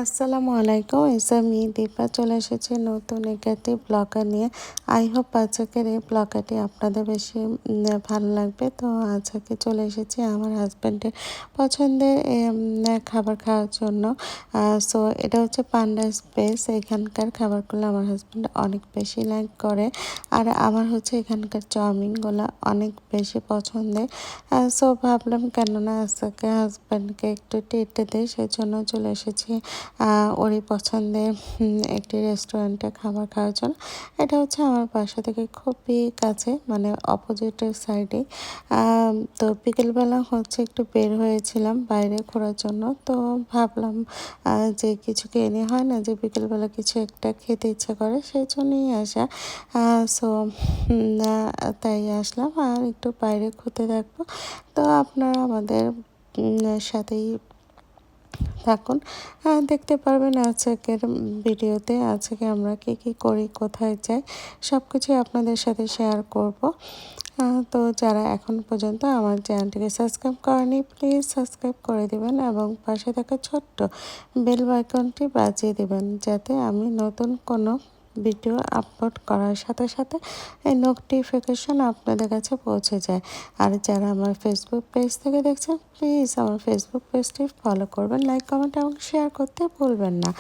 আসসালামু আলাইকুম, আমি দীপা চলে এসেছি নতুন একটি ব্লগার নিয়ে। আই হোপ আজকের এই ব্লগারটি আপনাদের বেশি ভালো লাগবে। তো আজকে চলে এসেছি আমার হাজব্যান্ডের পছন্দের খাবার খাওয়ার জন্য। সো এটা হচ্ছে পান্ডা স্পেস। এখানকার খাবারগুলো আমার হাজব্যান্ড অনেক বেশি লাইক করে, আর আমার হচ্ছে এখানকার চাউমিনগুলো অনেক বেশি পছন্দের। সো ভাবলাম কেননা আজকে হাজব্যান্ডকে একটু ট্রিট দেয়, সেই জন্য চলে এসেছি ওরই পছন্দের একটি রেস্টুরেন্টে খাবার খাওয়ার জন্য। এটা হচ্ছে আমার বাসা থেকে খুবই কাছে, মানে অপোজিটের সাইডে। তো বিকেলবেলা হচ্ছে একটু বের হয়েছিলাম বাইরে ঘোরার জন্য। তো ভাবলাম যে কিছু কিনে হয় না, যে বিকেলবেলা কিছু একটা খেতে ইচ্ছা করে, সেই জন্যই আসা। সো তাই আসলাম আর একটু বাইরে ঘুরতে থাকবো। তো আপনারা আমাদের সাথেই থাকুন, দেখতে পারবেন আজকের ভিডিওতে। আজকে আমরা কি করি, কোথায় যাই, সব কিছুই আপনাদের সাথে শেয়ার করব। তো যারা এখন পর্যন্ত আমার চ্যানেলটিকে সাবস্ক্রাইব করেনি, প্লিজ সাবস্ক্রাইব করে দিবেন এবং পাশে থাকা ছোট্ট বেল আইকনটি বাজিয়ে দিবেন, যাতে আমি নতুন কোনো ভিডিও আপলোড করার সাথে সাথে এই নোটিফিকেশন আপনাদের কাছে পৌঁছে যায়। আর যারা আমার ফেসবুক পেজ থেকে দেখছেন, প্লিজ আমার ফেসবুক পেজটি ফলো করবেন, লাইক কমেন্ট এবং শেয়ার করতে ভুলবেন না।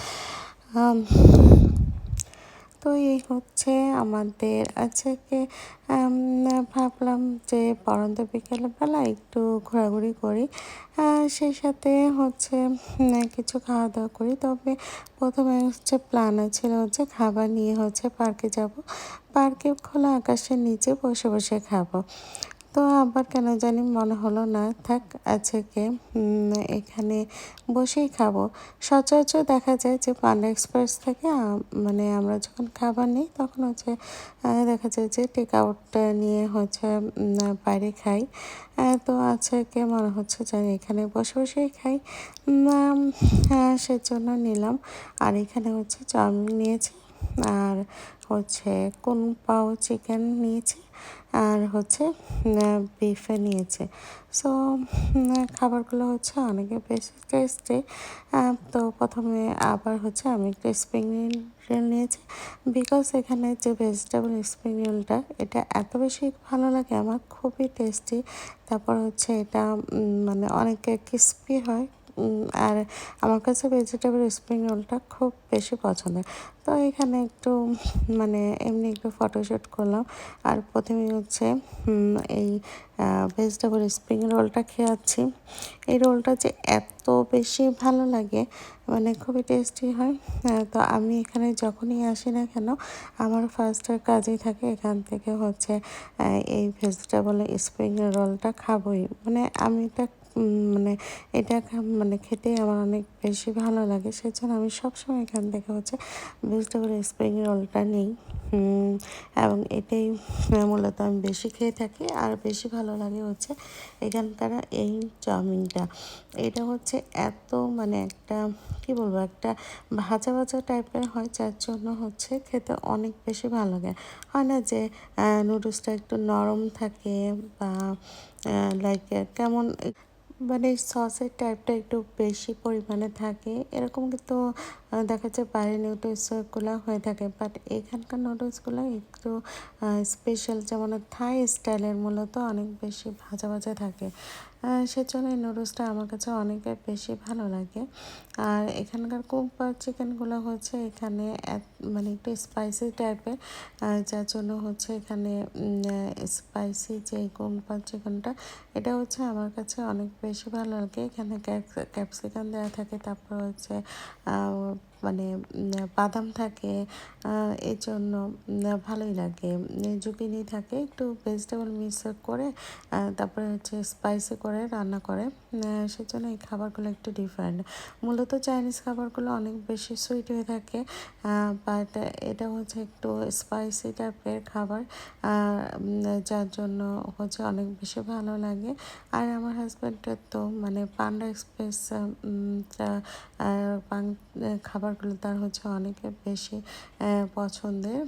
আম, তো এই হচ্ছে আমাদের আজকে ভাবলাম যে পরন্ত বিকেলবেলা একটু ঘোরাঘুরি করি, সেই সাথে হচ্ছে কিছু খাওয়া দাওয়া করি। তবে প্রথমে হচ্ছে প্ল্যান ছিল হচ্ছে খাবার নিয়ে হচ্ছে পার্কে যাব, পার্কে খোলা আকাশের নিচে বসে বসে খাবো। তো আবার কেন জানি মনে হলো না, থাক আজকে এখানে বসেই খাবো। সচরাচর দেখা যায় যে পান্ডা এক্সপ্রেস থেকে মানে আমরা যখন খাবার নিই তখন হচ্ছে দেখা যায় যে টেক আউট নিয়ে হচ্ছে বাইরে খাই। তো আজকে মনে হচ্ছে যে এখানে বসে বসেই খাই, সেজন্য নিলাম। আর এখানে হচ্ছে চাউমিন নিয়েছি, আর হচ্ছে কোন পাও চিকেন নিয়েছি, আর হচ্ছে বিফে নিয়েছে। সো খাবারগুলো হচ্ছে অনেকে বেশি টেস্টি। তো প্রথমে আবার হচ্ছে আমি একটা স্প্রিং রোল নিয়েছি, বিকজ এখানে যে ভেজিটেবল স্প্রিং রোলটা, এটা এত বেশি ভালো লাগে আমার, খুবই টেস্টি। তারপর হচ্ছে এটা মানে অনেকে ক্রিস্পি হয়, আর আমার কাছে ভেজিটেবল স্প্রিং রোলটা খুব বেশি পছন্দের। তো এখানে একটু মানে এমনি একটু ফটোশ্যুট করলাম। আর প্রথমে হচ্ছে এই ভেজিটেবল স্প্রিং রোলটা খেয়াচ্ছি। এই রোলটা যে এত বেশি ভালো লাগে, মানে খুবই টেস্টি হয়। তো আমি এখানে যখনই আসি না কেন, আমার ফার্স্ট কাজই থাকে এখান থেকে হচ্ছে এই ভেজিটেবল স্প্রিং রোলটা খাবোই। মানে আমি এটা মানে এটা মানে খেতে আমার অনেক বেশি ভালো লাগে, সেজন্য আমি সবসময় এখান থেকে হচ্ছে ভেজিটেবল স্প্রিং রোলটা নিই। এবং এটাই মূলত আমি বেশি খেয়ে থাকি। আর বেশি ভালো লাগে হচ্ছে এখানকার এই চাউমিনটা। এটা হচ্ছে এত মানে একটা কি বলবো, একটা ভাজা ভাজা টাইপের হয়, যার জন্য হচ্ছে খেতে অনেক বেশি ভালো লাগে। হয় না যে নুডলসটা একটু নরম থাকে, বা লাইক কেমন মানে সসের টাইপটা একটু বেশি পরিমাণে থাকে, এরকম কিন্তু দেখা যায় বাইরের নুডলসগুলো হয়ে থাকে। বাট এখানকার নুডলসগুলো একটু স্পেশাল, যেমন থাই স্টাইলের, মূলত অনেক বেশি ভাজা ভাজা থাকে। সেজন্য এই নুডলসটা আমার কাছে অনেক বেশি ভালো লাগে। আর এখানকার কুকপা চিকেনগুলো হচ্ছে এখানে মানে একটু স্পাইসি টাইপের, যার জন্য হচ্ছে এখানে স্পাইসি যে কুকপা চিকেনটা, এটা হচ্ছে আমার কাছে অনেক বেশি ভালো লাগে। এখানে ক্যাপসিকাম দেওয়া থাকে, তারপর হচ্ছে মানে বাদাম থাকে, এই জন্য ভালোই লাগে। জুকিনি থাকে, একটু ভেজিটেবল মিক্স করে তারপরে হচ্ছে স্পাইসি করে রান্না করে, সেজন্য এই খাবারগুলো একটু ডিফারেন্ট। মূলত চাইনিজ খাবারগুলো অনেক বেশি সুইট হয়ে থাকে, বাট এটা হচ্ছে একটু স্পাইসি টাইপের খাবার, যার জন্য হচ্ছে অনেক বেশি ভালো লাগে। আর আমার হাজব্যান্ডের তো মানে পান্ডা এক্সপ্রেস খাবারগুলো তার হচ্ছে অনেক বেশি পছন্দের।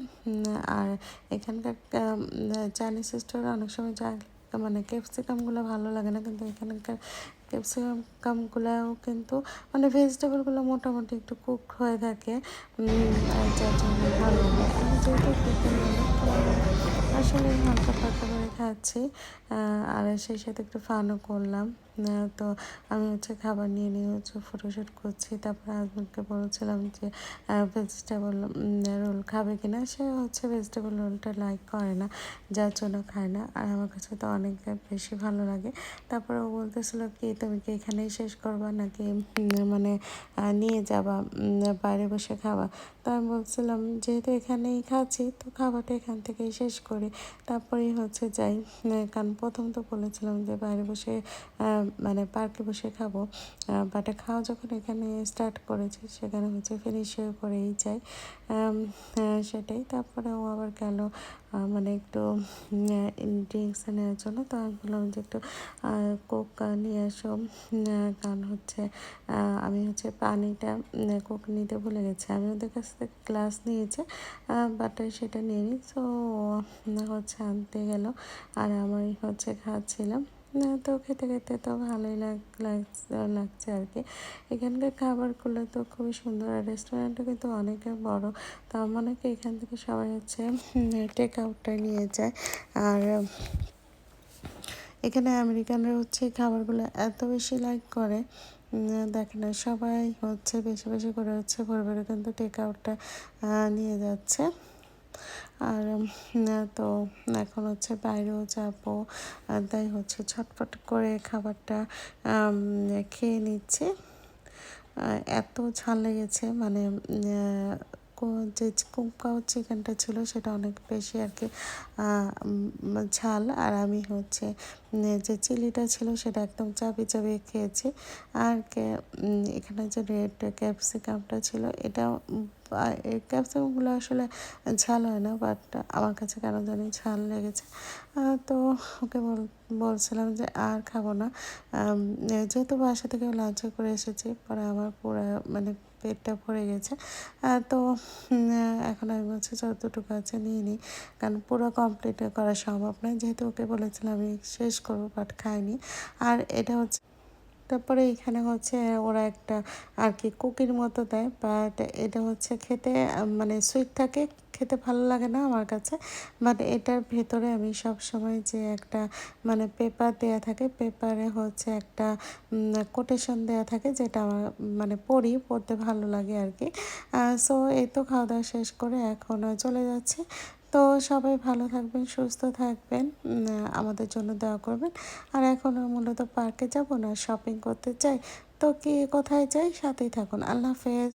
আর এখানকার চাইনিজ স্টোরে অনেক সময় যা মানে ক্যাপসিকামগুলো ভালো লাগে না, কিন্তু এখানকার ক্যাপসিকামগুলোও কিন্তু মানে ভেজিটেবলগুলো মোটামুটি একটু কুক হয়ে থাকে, আর যার জন্য ভালো লাগে। আমি যেহেতু বিকেলবেলা তো আমি আসলে হালকা পাতলা করে খাচ্ছি, আর সেই সাথে একটু ফানও করলাম। তো আমি হচ্ছে খাবার নিয়ে নিয়ে হচ্ছে ফটোশ্যুট করছি। তারপরে হাজব্যান্ডকে বলছিলাম যে ভেজিটেবল রোল খাবে কিনা। সে হচ্ছে ভেজিটেবল রোলটা লাইক করে না, যার জন্য খায় না। আর আমার কাছে তো অনেক বেশি ভালো লাগে। তারপরে ও বলতেছিল কি তুমি কি এখানেই শেষ করবা নাকি মানে নিয়ে যাবা বাইরে বসে খাবা। তো আমি বলছিলাম যেহেতু এখানেই খাচ্ছি তো খাবারটা এখান থেকেই শেষ করি, তারপরেই হচ্ছে যাই। কারণ প্রথম তো বলেছিলাম যে বাইরে বসে মানে পার্কে বসে খাবো, বাট খাওয়া যখন এখানে স্টার্ট করেছি সেখানে হচ্ছে ফিনিশ করেই যাই। সেটাই। তারপরে ও আবার গেল মানে একটু ড্রিঙ্কস নেওয়ার জন্য। তো আমি বললাম যে একটু কোক নিয়ে আসো, কারণ হচ্ছে আমি হচ্ছে পানিটা কোক নিতে ভুলে গেছি। আমি ওদের কাছ থেকে গ্লাস নিয়েছে, বাট সেটা নিইনি। সো হচ্ছে আনতে গেল আর আমি হচ্ছে খাচ্ছিলাম। তো খেতে খেতে তো ভালোই লাগছে আর কি। এখানকার খাবারগুলো তো খুবই সুন্দর, আর রেস্টুরেন্টটা কিন্তু অনেক বড়। তো আমার মনে হয় এখান থেকে সবাই হচ্ছে টেক আউটটা নিয়ে যায়। আর এখানে আমেরিকানরা হচ্ছে খাবারগুলো এত বেশি লাইক করে, দেখেন সবাই হচ্ছে বেশি বেশি করে হচ্ছে ভরে ভরে কিন্তু টেক আউটটা নিয়ে যাচ্ছে। আর তো এখন হচ্ছে বাইরেও যাবো, তাই হচ্ছে ছটফট করে খাবারটা খেয়ে নিচ্ছে। এত ঝাল লেগেছে মানে যে কুমকাও চিকেনটা ছিল সেটা অনেক বেশি আর কি ঝাল। আর আমি হচ্ছে যে চিলিটা ছিল সেটা একদম চাবিয়ে চাবিয়ে খেয়েছি। আর এখানে যে রেড ক্যাপসিকামটা ছিল এটা এই ক্যাপসিকামগুলো আসলে ঝাল হয় না, বাট আমার কাছে কেন জানি ঝাল লেগেছে। তো ওকে বলছিলাম যে আর খাবো না, যেহেতু বাসা থেকে লাঞ্চ করে এসেছি, পরে আমার পুরো মানে পেটটা ভরে গেছে। তো এখন আমি বলছি যতটুকু আছে নিয়ে নিই, কারণ পুরো কমপ্লিট করা সম্ভব নয়। যেহেতু ওকে বলেছিলাম আমি শেষ করবো, বাট খাইনি। আর এটা হচ্ছে তারপরে এখানে হচ্ছে ওরা একটা আর কি কুকির মতো দেয়, বাট এটা হচ্ছে খেতে মানে সুইট থাকে, খেতে ভালো লাগে না আমার কাছে। বাট এটার ভেতরে আমি সব সময় যে একটা মানে পেপার দেয়া থাকে, পেপারে হচ্ছে একটা কোটেশন দেয়া থাকে, যেটা আমার মানে পড়তে ভালো লাগে আর কি। সো এই তো খাওয়া দাওয়া শেষ করে এখন চলে যাচ্ছে। তো সবাই ভালো থাকবেন, সুস্থ থাকবেন, আমাদের জন্য দোয়া করবেন। আর এখন মূলত পার্কে যাব না, শপিং করতে চাই। তো কি কোথায় যাই, সাথেই থাকুন। আল্লাহ হাফেজ।